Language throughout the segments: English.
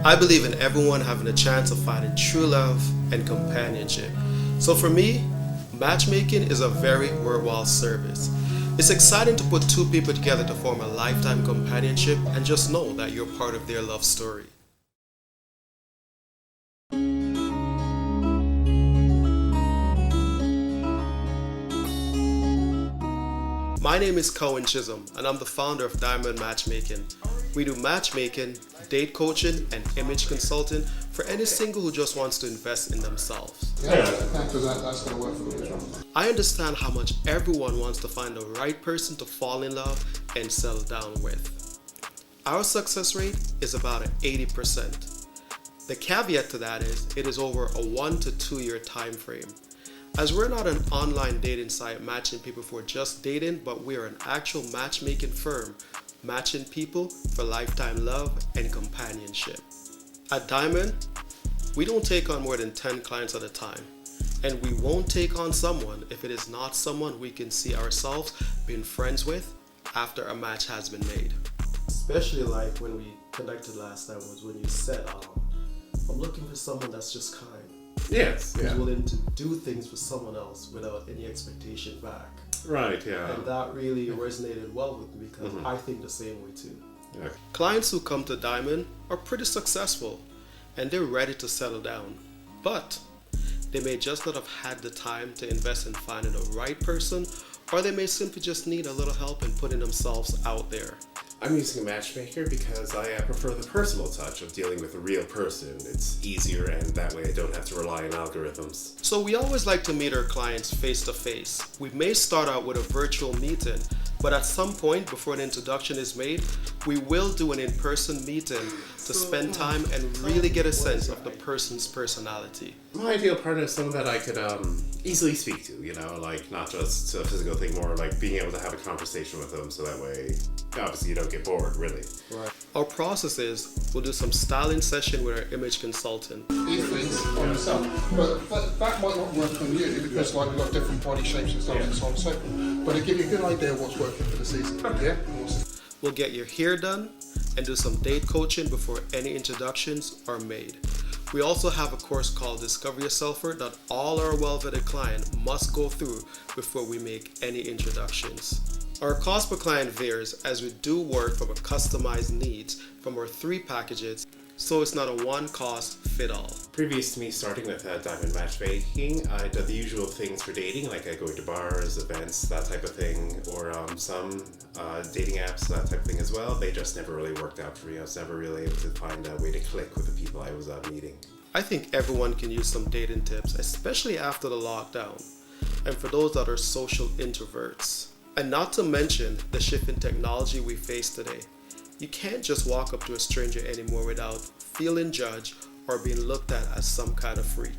I believe in everyone having a chance of finding true love and companionship. So for me, matchmaking is a very worthwhile service. It's exciting to put two people together to form a lifetime companionship and just know that you're part of their love story. My name is Cohen Chisholm and I'm the founder of Diamond Matchmaking. We do matchmaking, date coaching, and image consulting for any single who just wants to invest in themselves. Yeah, because that's going to work for me as well. I understand how much everyone wants to find the right person to fall in love and settle down with. Our success rate is about 80%. The caveat to that is it is over a 1 to 2 year time frame. As we're not an online dating site matching people for just dating, but we're an actual matchmaking firm matching people for lifetime love and companionship. At Diamond, we don't take on more than 10 clients at a time, and we won't take on someone if it is not someone we can see ourselves being friends with after a match has been made. Especially like when we connected last time was when you said, I'm looking for someone that's just kind. Yes, Who's yeah. willing to do things for someone else without any expectation back. Right, yeah. And that really resonated well with me because I think the same way too. Yeah. Clients who come to Diamond are pretty successful and they're ready to settle down, but they may just not have had the time to invest in finding the right person, or they may simply just need a little help in putting themselves out there. I'm using a matchmaker because I prefer the personal touch of dealing with a real person. It's easier and that way I don't have to rely on algorithms. So we always like to meet our clients face to face. We may start out with a virtual meeting, but at some point before an introduction is made, we will do an in-person meeting to spend time and really get a sense of the person's personality. My ideal partner is someone that I could easily speak to, you know, like not just a physical thing, more like being able to have a conversation with them so that way, obviously you don't get bored, really. Right. Our process is we'll do some styling session with our image consultant. These things on yourself, but that might not work on you because like we've got different body shapes and stuff and so on and so forth. But it gives you a good idea of what's working for the season. Yeah, awesome. We'll get your hair done and do some date coaching before any introductions are made. We also have a course called Discover Yourself that all our well-vetted clients must go through before we make any introductions. Our cost per client varies as we do work from a customized needs from our 3 packages, so it's not a one cost fit all. Previous to me starting with Diamond Matchmaking, I did the usual things for dating, like going to bars, events, that type of thing, or some dating apps, that type of thing as well. They just never really worked out for me. I was never really able to find a way to click with the people I was meeting. I think everyone can use some dating tips, especially after the lockdown, and for those that are social introverts. And not to mention the shift in technology we face today. You can't just walk up to a stranger anymore without feeling judged or being looked at as some kind of freak.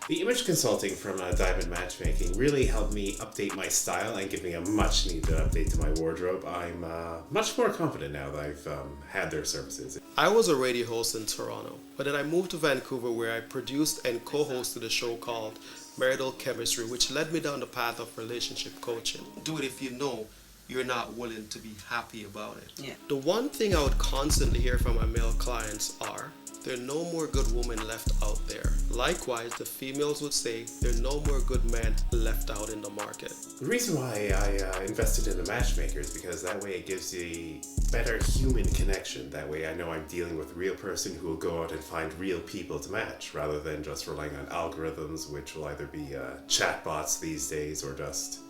The image consulting from Diamond Matchmaking really helped me update my style and give me a much needed update to my wardrobe. I'm much more confident now that I've had their services. I was a radio host in Toronto, but then I moved to Vancouver where I produced and co-hosted a show called Marital Chemistry, which led me down the path of relationship coaching. Do it if you know you're not willing to be happy about it. Yeah. The one thing I would constantly hear from my male clients are, there are no more good women left out there. Likewise, the females would say, there are no more good men left out in the market. The reason why I invested in the Matchmaker is because that way it gives you better human connection. That way I know I'm dealing with a real person who will go out and find real people to match, rather than just relying on algorithms, which will either be chatbots these days or just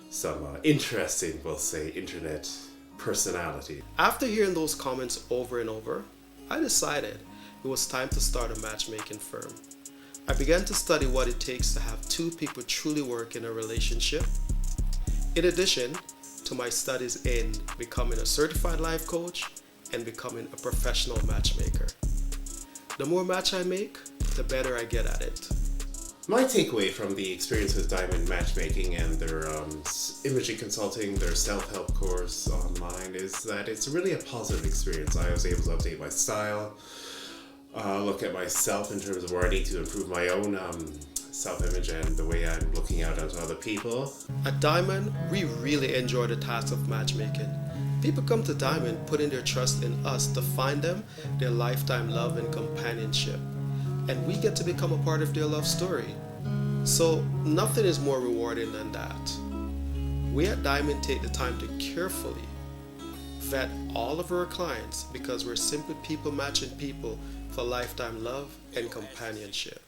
some interesting, we'll say, internet personality. After hearing those comments over and over, I decided it was time to start a matchmaking firm. I began to study what it takes to have 2 people truly work in a relationship. In addition to my studies in becoming a certified life coach and becoming a professional matchmaker. The more match I make, the better I get at it. My takeaway from the experience with Diamond Matchmaking and their imaging consulting, their self-help course online is that it's really a positive experience. I was able to update my style, look at myself in terms of where I need to improve my own self-image and the way I'm looking out onto other people. At Diamond, we really enjoy the task of matchmaking. People come to Diamond putting their trust in us to find them their lifetime love and companionship. And we get to become a part of their love story. So nothing is more rewarding than that. We at Diamond take the time to carefully vet all of our clients because we're simply people matching people for lifetime love and companionship.